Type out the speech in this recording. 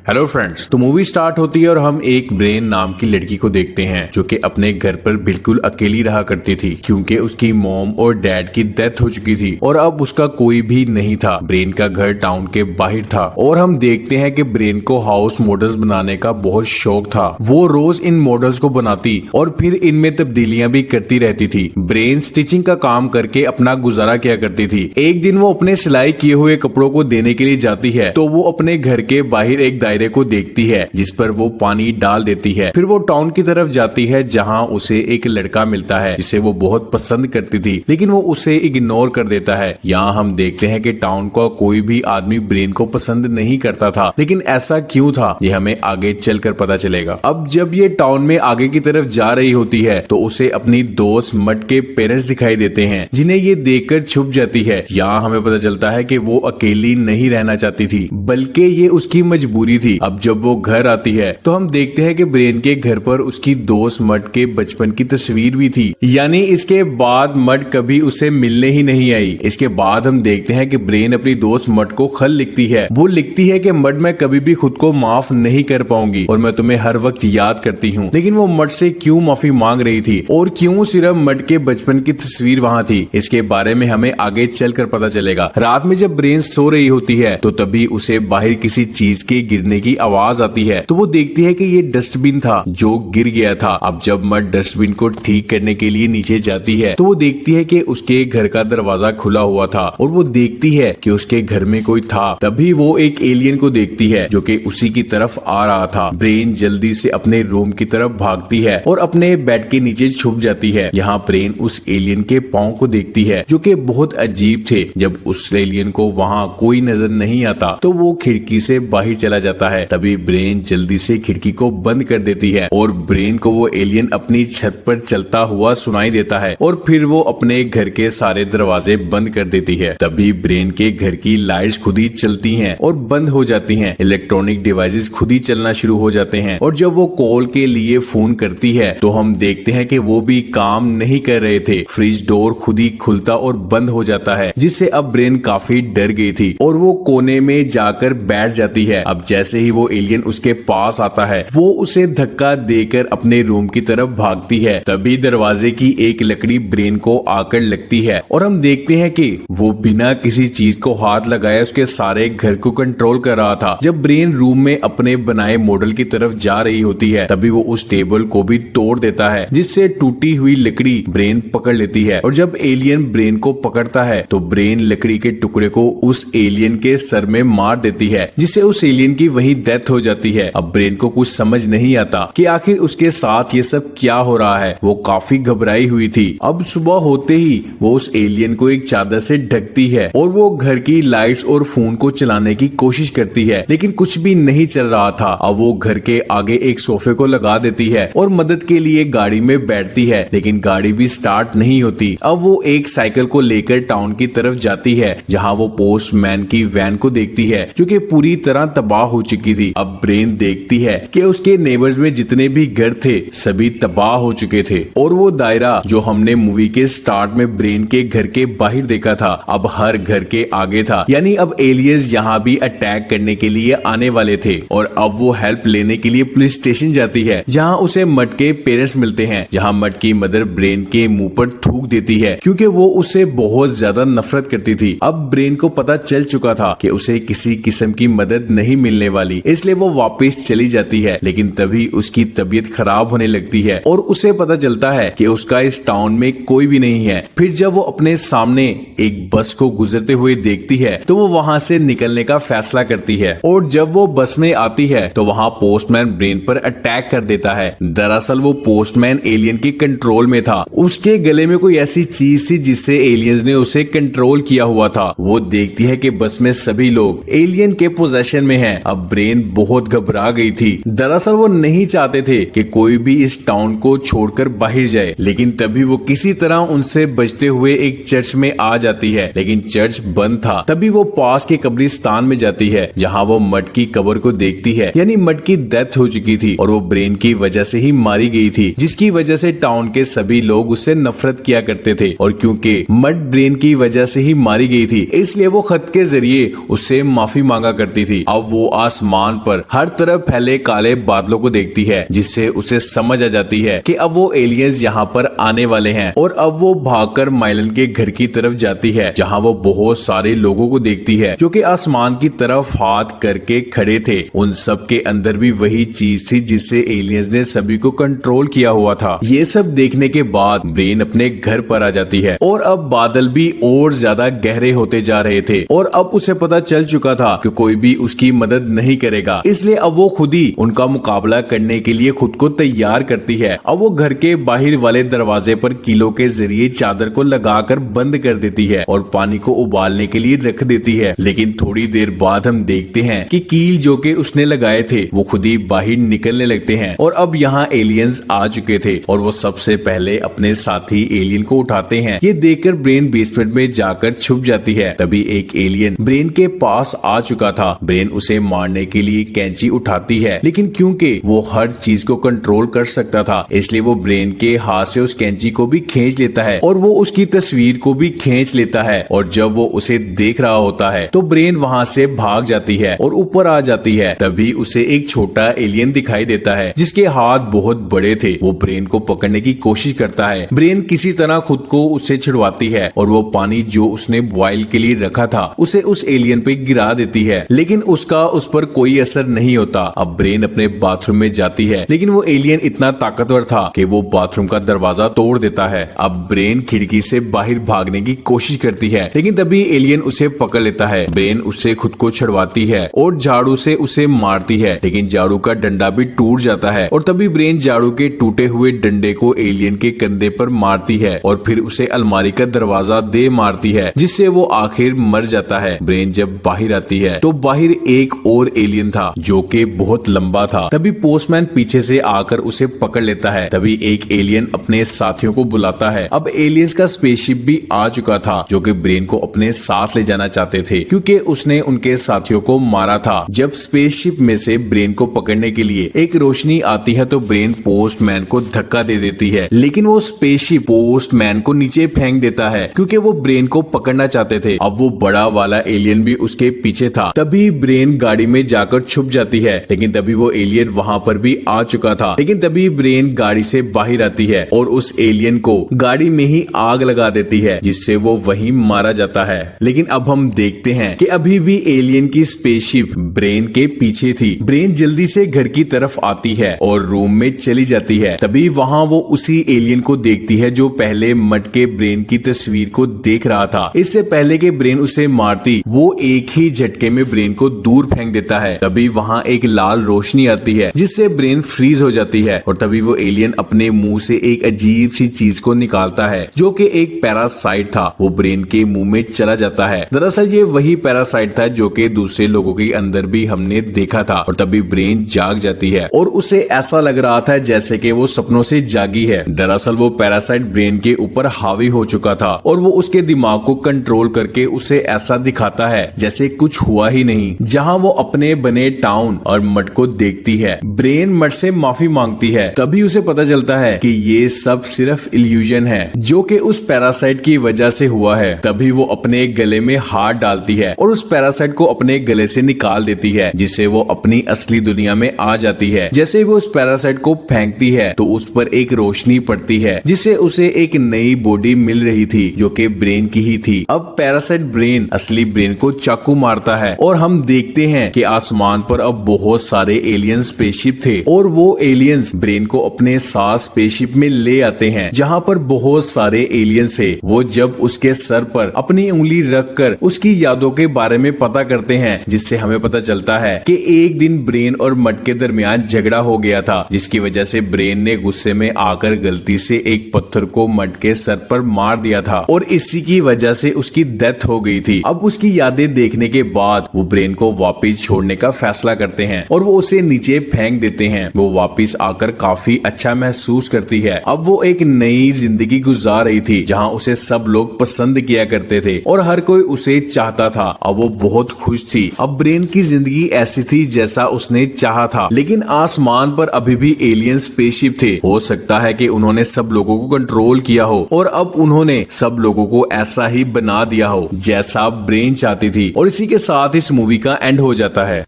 Hello friends, तो movie start होती है और हम एक ब्रेन नाम की लड़की को देखते हैं जो कि अपने घर पर बिल्कुल अकेली रहा करती थी क्योंकि उसकी मॉम और डैड की डेथ हो चुकी थी और अब उसका कोई भी नहीं था। ब्रेन का घर टाउन के बाहर था और हम देखते हैं कि ब्रेन को हाउस मॉडल्स बनाने का बहुत शौक था। वो रोज इन मॉडल्स को बनाती और फिर इनमें तब्दीलियां भी करती रहती थी। ब्रेन स्टिचिंग का काम करके अपना गुजारा किया करती थी। एक दिन वो अपने सिलाई किए हुए कपड़ों को देने के लिए जाती है तो वो अपने घर के बाहर एक दायरे को देखती है जिस पर वो पानी डाल देती है। फिर वो टाउन की तरफ जाती है जहां उसे एक लड़का मिलता है जिसे वो बहुत पसंद करती थी, लेकिन वो उसे इग्नोर कर देता है। यहाँ हम देखते हैं कि टाउन का कोई भी आदमी ब्रेन को पसंद नहीं करता था, लेकिन ऐसा क्यों था ये हमें आगे चलकर पता चलेगा। अब जब ये टाउन में आगे की तरफ जा रही होती है तो उसे अपनी दोस्त मट के पेरेंट्स दिखाई देते हैं जिन्हें ये देखकर छुप जाती है। यहाँ हमें पता चलता है कि वो अकेली नहीं रहना चाहती थी बल्कि ये उसकी मजबूरी थी। अब जब वो घर आती है तो हम देखते हैं कि ब्रेन के घर पर उसकी दोस्त मट के बचपन की तस्वीर भी थी, यानी इसके बाद मट कभी उसे मिलने ही नहीं आई। इसके बाद हम देखते हैं कि ब्रेन अपनी दोस्त मट को खत लिखती है। वो लिखती है कि मट, मैं कभी भी खुद को माफ नहीं कर पाऊंगी और मैं तुम्हें हर वक्त याद करती हूँ। लेकिन वो मट से क्यों माफी मांग रही थी और क्यों सिर्फ मट के बचपन की तस्वीर वहाँ थी, इसके बारे में हमें आगे चलकर पता चलेगा। रात में जब ब्रेन सो रही होती है तो तभी उसे बाहर किसी चीज के गिरने की आवाज आती है तो वो देखती है कि ये डस्टबिन था जो गिर गया था। अब जब मट डस्टबिन को ठीक करने के लिए नीचे जाती है तो वो देखती है कि उसके घर का दरवाजा खुला हुआ था और वो देखती है कि उसके घर में कोई था। तभी वो एक एलियन को देखती है जो कि उसी की तरफ आ रहा था। ब्रेन जल्दी से अपने रूम की तरफ भागती है और अपने बेड के नीचे छुप जाती है। यहाँ ब्रेन उस एलियन के पाँव को देखती है जो कि बहुत अजीब थे। जब उस एलियन को वहाँ कोई नजर नहीं आता तो वो खिड़की से बाहर चला जाता है। तभी ब्रेन जल्दी से खिड़की को बंद कर देती है और ब्रेन को वो एलियन अपनी छत पर चलता हुआ सुनाई देता है और फिर वो अपने घर के सारे दरवाजे बंद कर देती है। तभी ब्रेन के घर की लाइट्स खुद ही चलती हैं और बंद हो जाती हैं। इलेक्ट्रॉनिक डिवाइसेस खुद ही चलना शुरू हो जाते हैं और जब वो कॉल के लिए फोन करती है तो हम देखते हैं कि वो भी काम नहीं कर रहे थे। फ्रिज डोर खुद ही खुलता और बंद हो जाता है जिससे अब ब्रेन काफी डर गई थी और वो कोने में जाकर बैठ जाती है। अब जैसे ही वो एलियन उसके पास आता है वो उसे धक्का देकर अपने रूम की तरफ भागती है। तभी दरवाजे की एक लकड़ी ब्रेन को आकर लगती है और हम देखते हैं कि वो बिना किसी चीज को हाथ लगाए उसके सारे घर को कंट्रोल कर रहा था। जब ब्रेन रूम में अपने बनाए मॉडल की तरफ जा रही होती है तभी वो उस टेबल को भी तोड़ देता है जिससे टूटी हुई लकड़ी ब्रेन पकड़ लेती है और जब एलियन ब्रेन को पकड़ता है तो ब्रेन लकड़ी के टुकड़े को उस एलियन के सर में मार देती है जिससे उस एलियन की वही डेथ हो जाती है। अब ब्रेन को कुछ समझ नहीं आता कि आखिर उसके साथ ये सब क्या हो रहा है। वो काफी घबराई हुई थी। अब सुबह होते ही वो उस एलियन को एक चादर से ढकती है और वो घर की लाइट्स और फोन को चलाने की कोशिश करती है लेकिन कुछ भी नहीं चल रहा था। अब वो घर के आगे एक सोफे को लगा देती है और मदद के लिए गाड़ी में बैठती है लेकिन गाड़ी भी स्टार्ट नहीं होती। अब वो एक साइकिल को लेकर टाउन की तरफ जाती है जहाँ वो पोस्टमैन की वैन को देखती है जो कि पूरी तरह तबाह हो चुकी थी। अब ब्रेन देखती है कि उसके नेबर्स में जितने भी घर थे सभी तबाह हो चुके थे और वो दायरा जो हमने मूवी के स्टार्ट में ब्रेन के घर के बाहर देखा था अब हर घर के आगे था, यानी अब एलियंस यहाँ भी अटैक करने के लिए आने वाले थे। और अब वो हेल्प लेने के लिए पुलिस स्टेशन जाती है जहाँ उसे मट के पेरेंट्स मिलते हैं। जहाँ मट की मदर ब्रेन के मुंह पर थूक देती है क्योंकि वो उससे बहुत ज्यादा नफरत करती थी। अब ब्रेन को पता चल चुका था कि उसे किसी किस्म की मदद नहीं मिलने वाली, इसलिए वो वापस चली जाती है। लेकिन तभी उसकी तबीयत खराब होने लगती है और उसे पता चलता है कि उसका इस टाउन में कोई भी नहीं है। फिर जब वो अपने सामने एक बस को गुजरते हुए देखती है तो वो वहाँ से निकलने का फैसला करती है और जब वो बस में आती है तो वहाँ पोस्टमैन ब्रेन पर अटैक कर देता है। दरअसल वो पोस्टमैन एलियन के कंट्रोल में था। उसके गले में कोई ऐसी चीज थी जिससे एलियंस ने उसे कंट्रोल किया हुआ था। वो देखती है कि बस में सभी लोग एलियन के पोजेशन में हैं। अब ब्रेन बहुत घबरा गई थी। दरअसल वो नहीं चाहते थे कि कोई भी इस टाउन को छोड़कर बाहर जाए, लेकिन तभी वो किसी तरह उनसे बचते हुए एक चर्च में आ जाती है लेकिन चर्च बंद था। तभी वो पास के कब्रिस्तान में जाती है जहाँ वो मट की कब्र को देखती है, यानी मट की डेथ हो चुकी थी और वो ब्रेन की वजह से ही मारी गई थी जिसकी वजह से टाउन के सभी लोग उससे नफरत किया करते थे। और क्योंकि मट ब्रेन की वजह से ही मारी गई थी इसलिए वो खत के जरिए उससे माफी मांगा करती थी। अब वो आसमान पर हर तरफ फैले काले बादलों को देखती है, जिससे उसे समझ आ जाती है कि अब वो एलियंस यहाँ पर आने वाले हैं। और अब वो भागकर माइलन के घर की तरफ जाती है, जहाँ वो बहुत सारे लोगों को देखती है जो कि आसमान की तरफ हाथ करके खड़े थे। उन सब के अंदर भी वही चीज थी जिससे एलियंस ने सभी को कंट्रोल किया हुआ था। ये सब देखने के बाद ब्रेन अपने घर पर आ जाती है और अब बादल भी और ज्यादा गहरे होते जा रहे थे और अब उसे पता चल चुका था कि कोई भी उसकी मदद नहीं करेगा, इसलिए अब वो खुद ही उनका मुकाबला करने के लिए खुद को तैयार करती है। अब वो घर के बाहर वाले दरवाजे पर कीलों के जरिए चादर को लगाकर बंद कर देती है और पानी को उबालने के लिए रख देती है। लेकिन थोड़ी देर बाद हम देखते हैं कि कील जो कि उसने लगाए थे वो खुद ही बाहर निकलने लगते हैं और अब यहाँ एलियंस आ चुके थे और वो सबसे पहले अपने साथी एलियन को उठाते हैं। ये देखकर ब्रेन बेसमेंट में जाकर छुप जाती है। तभी एक एलियन ब्रेन के पास आ चुका था। ब्रेन उसे मारने के लिए कैंची उठाती है, लेकिन क्योंकि वो हर चीज को कंट्रोल कर सकता था इसलिए वो ब्रेन के हाथ से उस कैंची को भी खींच लेता है और वो उसकी तस्वीर को भी खींच लेता है। और जब वो उसे देख रहा होता है तो ब्रेन वहाँ से भाग जाती है और ऊपर आ जाती है। तभी उसे एक छोटा एलियन दिखाई देता है जिसके हाथ बहुत बड़े थे। वो ब्रेन को पकड़ने की कोशिश करता है। ब्रेन किसी तरह खुद को उससे छिड़वाती है और वो पानी जो उसने बॉयल के लिए रखा था उसे उस एलियन पे गिरा देती है, लेकिन उसका उस पर कोई असर नहीं होता। अब ब्रेन अपने बाथरूम में जाती है, लेकिन वो एलियन इतना ताकतवर था कि वो बाथरूम का दरवाजा तोड़ देता है। अब ब्रेन खिड़की से बाहर भागने की कोशिश करती है, लेकिन तभी एलियन उसे पकड़ लेता है। ब्रेन उससे खुद को छुड़वाती है और झाड़ू से उसे मारती है, लेकिन झाड़ू का डंडा भी टूट जाता है और तभी ब्रेन झाड़ू के टूटे हुए डंडे को एलियन के कंधे पर मारती है और फिर उसे अलमारी का दरवाजा दे मारती है, जिससे वो आखिर मर जाता है। ब्रेन जब बाहर आती है तो बाहर एक और एलियन था जो कि बहुत लंबा था। तभी पोस्टमैन पीछे से आकर उसे पकड़ लेता है। तभी एक एलियन अपने साथियों को बुलाता है। अब एलियंस का स्पेसशिप भी आ चुका था जो कि ब्रेन को अपने साथ ले जाना चाहते थे क्योंकि उसने उनके साथियों को मारा था। जब स्पेसशिप में से ब्रेन को पकड़ने के लिए एक रोशनी आती है तो ब्रेन पोस्टमैन को धक्का दे देती है, लेकिन वो स्पेसशिप पोस्टमैन को नीचे फेंक देता है क्योंकि वो ब्रेन को पकड़ना चाहते थे। अब वो बड़ा वाला एलियन भी उसके पीछे था। तभी ब्रेन गाड़ी में जाकर छुप जाती है, लेकिन तभी वो एलियन वहां पर भी आ चुका था। लेकिन तभी ब्रेन गाड़ी से बाहर आती है और उस एलियन को गाड़ी में ही आग लगा देती है, जिससे वो वहीं मारा जाता है। लेकिन अब हम देखते हैं कि अभी भी एलियन की स्पेसशिप ब्रेन के पीछे थी। ब्रेन जल्दी से घर की तरफ आती है और रूम में चली जाती है। तभी वहां वो उसी एलियन को देखती है जो पहले मटके ब्रेन की तस्वीर को देख रहा था। इससे पहले के ब्रेन उसे मारती, वो एक ही झटके में ब्रेन को दूर फेंक देता है। तभी वहां एक लाल रोशनी आती है जिससे ब्रेन फ्रीज हो जाती है और तभी वो एलियन अपने मुंह से एक अजीब सी चीज को निकालता है जो कि एक पैरासाइट था। वो ब्रेन के मुंह में चला जाता है। दरअसल ये वही पैरासाइट था जो कि दूसरे लोगों के अंदर भी हमने देखा था। और तभी ब्रेन जाग जाती है और उसे ऐसा लग रहा था जैसे कि वो सपनों से जागी है। दरअसल वो पैरासाइट ब्रेन के ऊपर हावी हो चुका था और वो उसके दिमाग को कंट्रोल करके उसे ऐसा दिखाता है जैसे कुछ हुआ ही नहीं। जहां वो अपने बने टाउन और मट को देखती है, ब्रेन मट से माफी मांगती है। तभी उसे पता चलता है कि ये सब सिर्फ इल्यूजन है जो कि उस पैरासाइट की वजह से हुआ है। तभी वो अपने गले में हाथ डालती है और उस पैरासाइट को अपने गले से निकाल देती है, जिससे वो अपनी असली दुनिया में आ जाती है। जैसे वो उस पैरासाइट को फेंकती है तो उस पर एक रोशनी पड़ती है जिससे उसे एक नई बॉडी मिल रही थी जो कि ब्रेन की ही थी। अब पैरासाइट ब्रेन असली ब्रेन को चाकू मारता है और हम देखते हैं कि आसमान पर अब बहुत सारे एलियन स्पेसशिप थे और वो एलियंस ब्रेन को अपने साथ स्पेसशिप में ले आते हैं जहां पर बहुत सारे एलियंस थे। वो जब उसके सर पर अपनी उंगली रखकर उसकी यादों के बारे में पता करते हैं, जिससे हमें पता चलता है कि एक दिन ब्रेन और मट के दरमियान झगड़ा हो गया था, जिसकी वजह से ब्रेन ने गुस्से में आकर गलती से एक पत्थर को मट के सर पर मार दिया था और इसी की वजह से उसकी डेथ हो गई थी। अब उसकी यादें देखने के बाद वो ब्रेन को वापस छोड़ने का फैसला करते हैं और वो उसे नीचे फेंक देते हैं। वो वापस आकर काफी अच्छा महसूस करती है। अब वो एक नई जिंदगी गुजार रही थी जहां उसे सब लोग पसंद किया करते थे और हर कोई उसे चाहता था। अब वो बहुत खुश थी। अब ब्रेन की जिंदगी ऐसी थी जैसा उसने चाहा था, लेकिन आसमान पर अभी भी एलियन स्पेसशिप थे। हो सकता है कि उन्होंने सब लोगों को कंट्रोल किया हो और अब उन्होंने सब लोगों को ऐसा ही बना दिया हो जैसा ब्रेन चाहती थी। और इसी के साथ इस मूवी का एंड हो जाता है।